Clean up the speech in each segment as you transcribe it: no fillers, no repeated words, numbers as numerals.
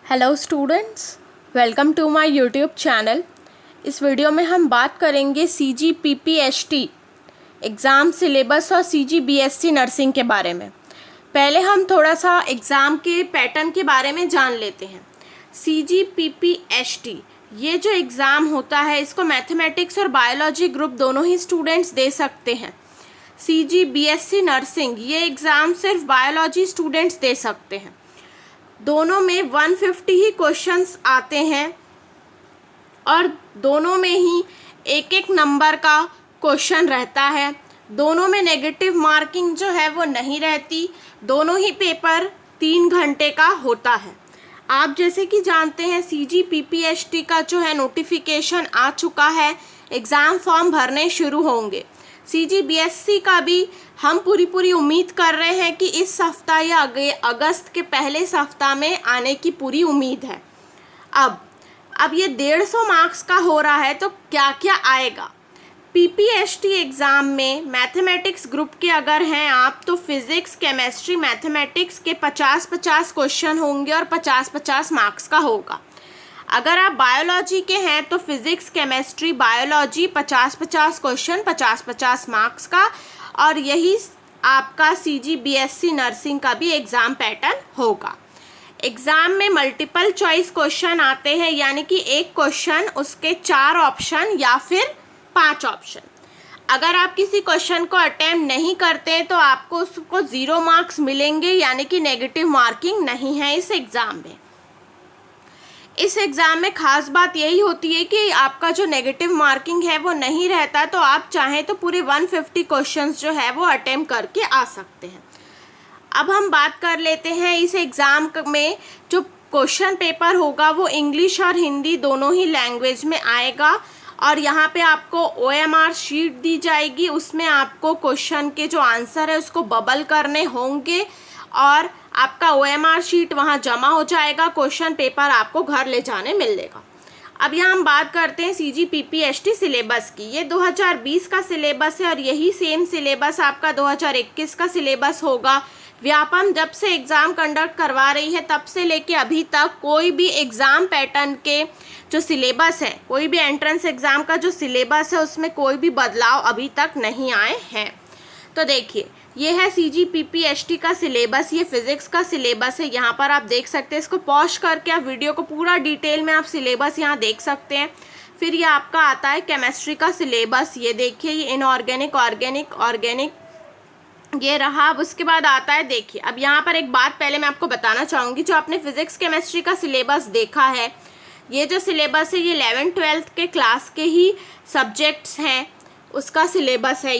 Hello students, welcome to my YouTube channel. इस video में हम बात करेंगे CGPPST एग्ज़ाम सिलेबस और CGBSC नर्सिंग के बारे में। पहले हम थोड़ा सा एग्ज़ाम के पैटर्न के बारे में जान लेते हैं। CGPPST ये जो एग्ज़ाम होता है इसको मैथमेटिक्स और बायोलॉजी ग्रुप दोनों ही स्टूडेंट्स दे सकते हैं। CGBSC नर्सिंग ये एग्ज़ाम सिर्फ बायोलॉजी स्टूडेंट्स दे सकते हैं। दोनों में 150 ही क्वेश्चंस आते हैं और दोनों में ही एक एक नंबर का क्वेश्चन रहता है। दोनों में नेगेटिव मार्किंग जो है वो नहीं रहती। दोनों ही पेपर 3 घंटे का होता है। आप जैसे कि जानते हैं CGPPST का जो है नोटिफिकेशन आ चुका है, एग्ज़ाम फॉर्म भरने शुरू होंगे। CGBSC का भी हम पूरी उम्मीद कर रहे हैं कि इस सप्ताह या अगस्त के पहले सप्ताह में आने की पूरी उम्मीद है। अब ये 150 मार्क्स का हो रहा है तो क्या क्या आएगा। PPST एग्ज़ाम में मैथमेटिक्स ग्रुप के अगर हैं आप तो फिज़िक्स, केमिस्ट्री, मैथमेटिक्स के 50-50 क्वेश्चन होंगे और 50-50 मार्क्स का होगा। अगर आप बायोलॉजी के हैं तो physics, chemistry, biology 50-50 question 50-50 marks का, और यही आपका CGBSC नर्सिंग का भी एग्ज़ाम पैटर्न होगा। एग्ज़ाम में मल्टीपल चॉइस क्वेश्चन आते हैं, यानी कि एक क्वेश्चन उसके 4 ऑप्शन या फिर 5 ऑप्शन। अगर आप किसी क्वेश्चन को अटेम्प्ट नहीं करते तो आपको उसको 0 मार्क्स मिलेंगे, यानी कि नेगेटिव मार्किंग नहीं है इस एग्ज़ाम में। इस एग्ज़ाम में ख़ास बात यही होती है कि आपका जो नेगेटिव मार्किंग है वो नहीं रहता, तो आप चाहें तो पूरे 150 क्वेश्चंस जो है वो अटेम्प्ट करके आ सकते हैं। अब हम बात कर लेते हैं इस एग्ज़ाम में जो क्वेश्चन पेपर होगा वो इंग्लिश और हिंदी दोनों ही लैंग्वेज में आएगा, और यहाँ पे आपको OMR शीट दी जाएगी। उसमें आपको क्वेश्चन के जो आंसर है उसको बबल करने होंगे और आपका OMR शीट वहाँ जमा हो जाएगा। क्वेश्चन पेपर आपको घर ले जाने मिलेगा। अब यहाँ हम बात करते हैं CGPPST सिलेबस की। ये 2020 का सिलेबस है और यही सेम सिलेबस आपका 2021 का सिलेबस होगा। व्यापम जब से एग्ज़ाम कंडक्ट करवा रही है तब से लेके अभी तक कोई भी एग्ज़ाम पैटर्न के जो सिलेबस है, कोई भी एंट्रेंस एग्ज़ाम का जो सिलेबस है उसमें कोई भी बदलाव अभी तक नहीं आए हैं। तो देखिए, ये है CGPPST का सिलेबस। ये फिज़िक्स का सिलेबस है। यहाँ पर आप देख सकते हैं, इसको पॉज करके आप वीडियो को पूरा डिटेल में आप सिलेबस यहाँ देख सकते हैं। फिर ये आपका आता है केमिस्ट्री का सिलेबस। ये देखिए, ये इनऑर्गेनिक, ऑर्गेनिक ये रहा। अब उसके बाद आता है, देखिए अब यहाँ पर एक बात पहले मैं आपको बताना चाहूँगी। जो आपने फिज़िक्स केमिस्ट्री का सिलेबस देखा है, ये जो सिलेबस है ये 11th-12th के क्लास के ही सब्जेक्ट्स हैं, उसका सिलेबस है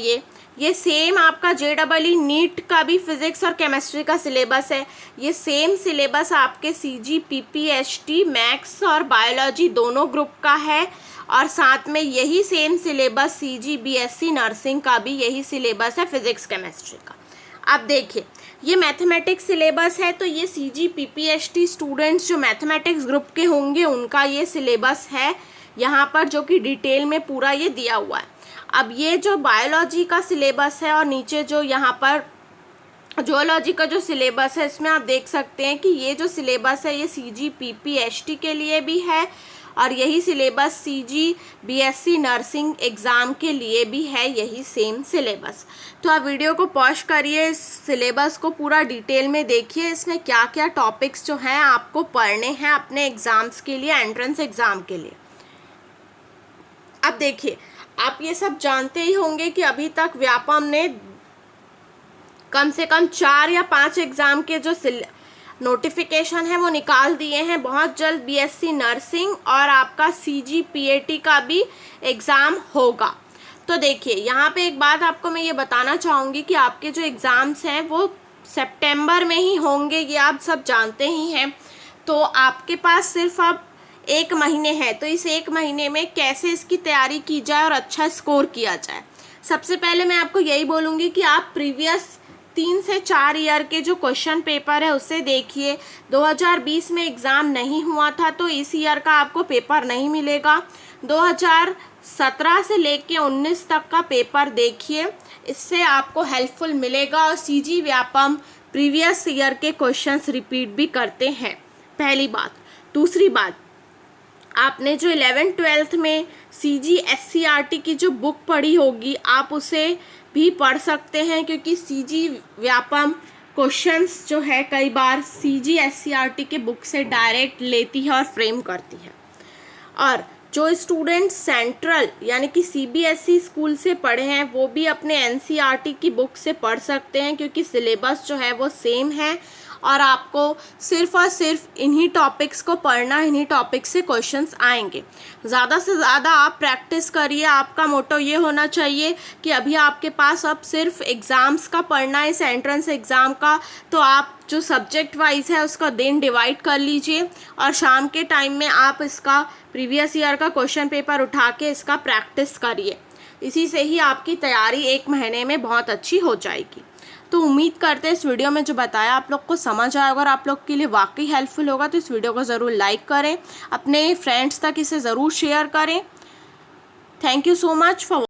ये सेम आपका JEE नीट का भी फिज़िक्स और केमिस्ट्री का सिलेबस है। ये सेम सिलेबस आपके CGPPST मैथ्स और बायोलॉजी दोनों ग्रुप का है, और साथ में यही सेम सिलेबस CGBSC नर्सिंग का भी यही सिलेबस है फिज़िक्स केमिस्ट्री का। अब देखिए, ये मैथमेटिक्स सिलेबस है, तो ये CGPPST स्टूडेंट्स जो मैथमेटिक्स ग्रुप के होंगे उनका ये सिलेबस है यहाँ पर, जो कि डिटेल में पूरा ये दिया हुआ है। अब ये जो बायोलॉजी का सिलेबस है और नीचे जो यहाँ पर जूलॉजी का जो सिलेबस है, इसमें आप देख सकते हैं कि ये जो सिलेबस है ये CGPPST के लिए भी है और यही सिलेबस CGBSC नर्सिंग एग्ज़ाम के लिए भी है, यही सेम सिलेबस। तो आप वीडियो को पॉज करिए, इस सिलेबस को पूरा डिटेल में देखिए, इसमें क्या क्या टॉपिक्स जो हैं आपको पढ़ने हैं अपने एग्ज़ाम्स के लिए, एंट्रेंस एग्ज़ाम के लिए। अब देखिए, आप ये सब जानते ही होंगे कि अभी तक व्यापम ने कम से कम 4 या 5 एग्ज़ाम के जो नोटिफिकेशन है वो निकाल दिए हैं। बहुत जल्द BSc नर्सिंग और आपका CGPAT का भी एग्ज़ाम होगा। तो देखिए, यहाँ पे एक बात आपको मैं ये बताना चाहूँगी कि आपके जो एग्ज़ाम्स हैं वो सितंबर में ही होंगे, ये आप सब जानते ही हैं। तो आपके पास सिर्फ अब 1 महीने है, तो इस 1 महीने में कैसे इसकी तैयारी की जाए और अच्छा स्कोर किया जाए। सबसे पहले मैं आपको यही बोलूँगी कि आप प्रीवियस 3 से 4 ईयर के जो क्वेश्चन पेपर है उससे देखिए। 2020 में एग्ज़ाम नहीं हुआ था तो इस ईयर का आपको पेपर नहीं मिलेगा। 2017 से लेके 19 तक का पेपर देखिए, इससे आपको हेल्पफुल मिलेगा। और CG व्यापम प्रीवियस ईयर के क्वेश्चंस रिपीट भी करते हैं, पहली बात। दूसरी बात, आपने जो 11th-12th में CG/SCERT की जो बुक पढ़ी होगी आप उसे भी पढ़ सकते हैं, क्योंकि CG व्यापम क्वेश्चंस जो है कई बार CG/SCERT के बुक से डायरेक्ट लेती है और फ्रेम करती है। और जो स्टूडेंट सेंट्रल यानी कि CBSE स्कूल से पढ़े हैं वो भी अपने NCERT की बुक से पढ़ सकते हैं, क्योंकि सिलेबस जो है वो सेम है और आपको सिर्फ और सिर्फ इन्हीं टॉपिक्स को पढ़ना, इन्हीं टॉपिक्स से क्वेश्चंस आएंगे। ज़्यादा से ज़्यादा आप प्रैक्टिस करिए। आपका मोटो ये होना चाहिए कि अभी आपके पास अब सिर्फ एग्ज़ाम्स का पढ़ना है, इस एंट्रेंस एग्ज़ाम का, तो आप जो सब्जेक्ट वाइज है उसका दिन डिवाइड कर लीजिए और शाम के टाइम में आप इसका प्रीवियस ईयर का क्वेश्चन पेपर उठा के इसका प्रैक्टिस करिए। इसी से ही आपकी तैयारी 1 महीने में बहुत अच्छी हो जाएगी। तो उम्मीद करते हैं इस वीडियो में जो बताया आप लोग को समझ आया। अगर आप लोग के लिए वाकई हेल्पफुल होगा तो इस वीडियो को ज़रूर लाइक करें, अपने फ्रेंड्स तक इसे ज़रूर शेयर करें। Thank you so much for